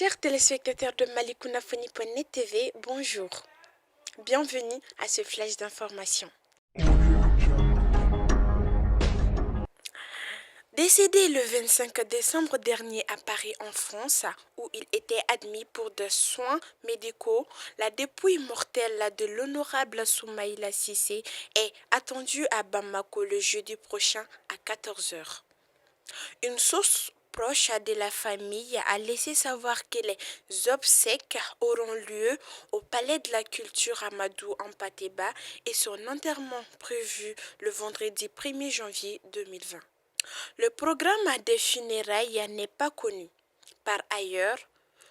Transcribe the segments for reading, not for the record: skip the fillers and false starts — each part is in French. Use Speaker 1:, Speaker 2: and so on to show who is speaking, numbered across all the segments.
Speaker 1: Chers téléspectateurs de Malikounafoni.net TV, bonjour. Bienvenue à ce flash d'information. Décédé le 25 décembre dernier à Paris en France, où il était admis pour des soins médicaux, la dépouille mortelle de l'honorable Soumaïla Cissé est attendue à Bamako le jeudi prochain à 14 heures. Une source proche de la famille a laissé savoir que les obsèques auront lieu au Palais de la Culture Amadou en Pateba et son enterrement prévu le vendredi 1er janvier 2020. Le programme des funérailles n'est pas connu. Par ailleurs,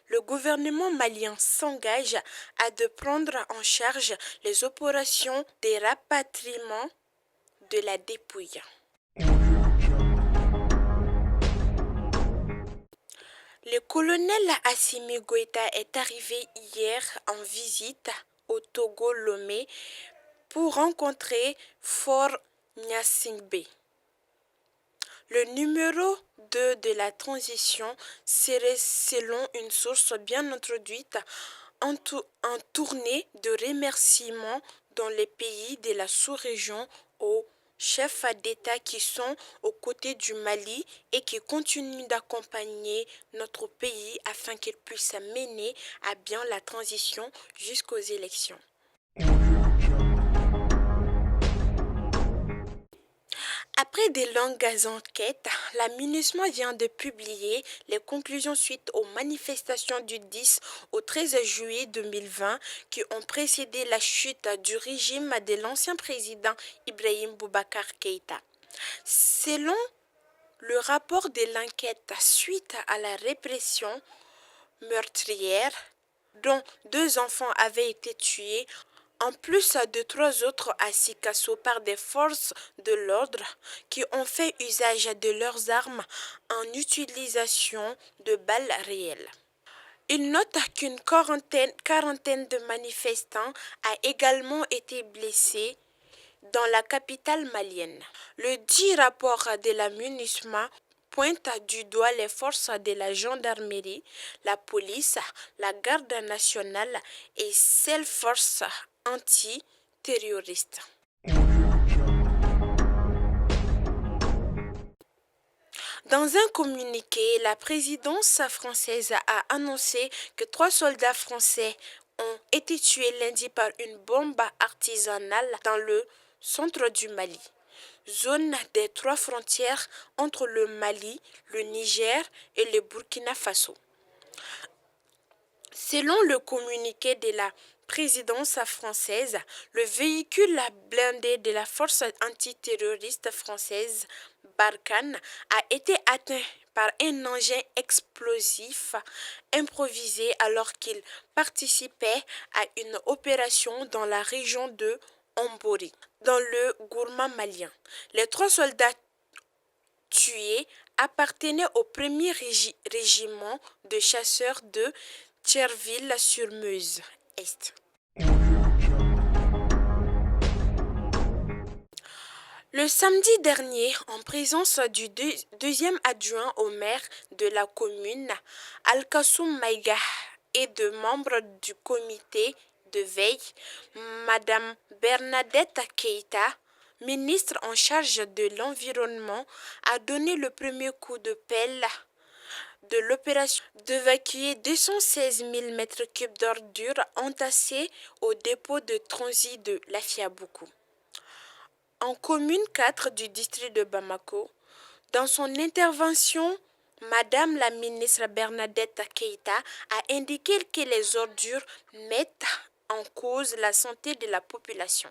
Speaker 1: le gouvernement malien s'engage à de prendre en charge les opérations de rapatriement de la dépouille. Le colonel Assimi Goïta est arrivé hier en visite au Togo Lomé pour rencontrer Faure Gnassingbé. Le numéro 2 de la transition serait, selon une source bien introduite, en tournée de remerciements dans les pays de la sous-région aux chefs d'État qui sont aux côtés du Mali et qui continuent d'accompagner notre pays afin qu'il puisse mener à bien la transition jusqu'aux élections. Après de longues enquêtes, la MINUSMA vient de publier les conclusions suite aux manifestations du 10 au 13 juillet 2020 qui ont précédé la chute du régime de l'ancien président Ibrahim Boubacar Keïta. Selon le rapport de l'enquête suite à la répression meurtrière, dont 2 enfants avaient été tués, en plus de 3 autres à Sikasso par des forces de l'ordre qui ont fait usage de leurs armes en utilisation de balles réelles. Il note qu'une quarantaine de manifestants a également été blessés dans la capitale malienne. Le dit rapport de la MINUSMA pointe du doigt les forces de la gendarmerie, la police, la garde nationale et celles forces anti-terroristes. Dans un communiqué, la présidence française a annoncé que 3 soldats français ont été tués lundi par une bombe artisanale dans le centre du Mali, zone des 3 frontières entre le Mali, le Niger et le Burkina Faso. Selon le communiqué de la présidence française, le véhicule blindé de la force antiterroriste française Barkhane a été atteint par un engin explosif improvisé alors qu'il participait à une opération dans la région de Ombori, dans le Gourma malien. Les 3 soldats tués appartenaient au 1er régiment de chasseurs de Thierville-sur-Meuse-Est. Le samedi dernier, en présence du deuxième adjoint au maire de la commune, Al-Kassoum Maïga, et de membres du comité de veille, Madame Bernadette Keïta, ministre en charge de l'environnement, a donné le premier coup de pelle de l'opération d'évacuer 216 000 m3 d'ordures entassées au dépôt de transit de Lafiaboukou, en commune 4 du district de Bamako. Dans son intervention, Madame la ministre Bernadette Keïta a indiqué que les ordures mettent en cause la santé de la population.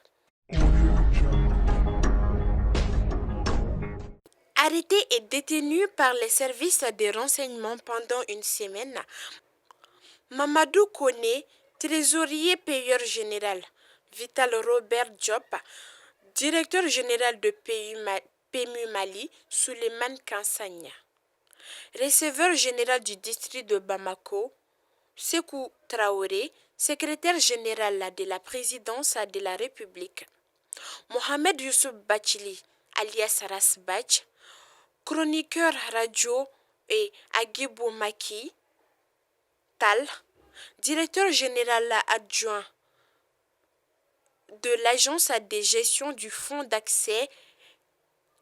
Speaker 1: Arrêté et détenu par les services de renseignement pendant une semaine, Mamadou Koné, trésorier payeur général, Vital Robert Diop, directeur général de PMU Mali, Souleymane Kansagna, receveur général du district de Bamako, Sekou Traoré, secrétaire général de la présidence de la République, Mohamed Youssouf Bachili, alias Rasbach, chroniqueur radio et Agibou Maki, Tall, directeur général adjoint de l'Agence de gestion du Fonds d'accès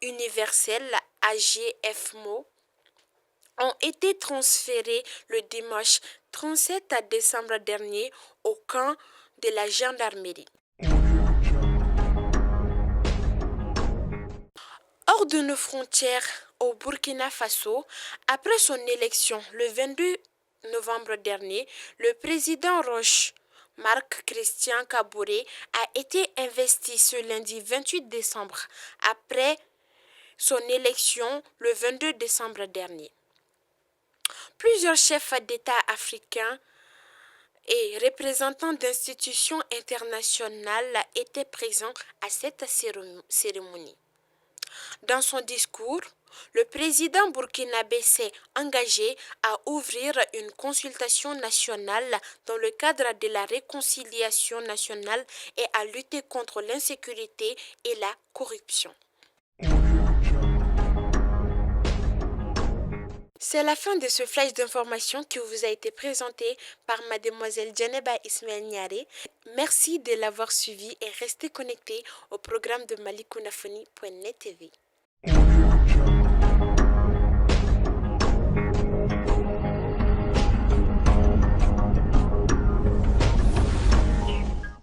Speaker 1: universel AGFMO, ont été transférés le dimanche 37 décembre dernier au camp de la gendarmerie. Hors de nos frontières, au Burkina Faso, après son élection le 22 novembre dernier, le président Roch Marc Christian Kaboré a été investi ce lundi 28 décembre après son élection le 22 décembre dernier. Plusieurs chefs d'État africains et représentants d'institutions internationales étaient présents à cette cérémonie. Dans son discours, le président burkinabé s'est engagé à ouvrir une consultation nationale dans le cadre de la réconciliation nationale et à lutter contre l'insécurité et la corruption. C'est la fin de ce flash d'information qui vous a été présenté par mademoiselle Djeneba Ismaël Niaré. Merci de l'avoir suivi et restez connectés au programme de malikounafoni.net TV.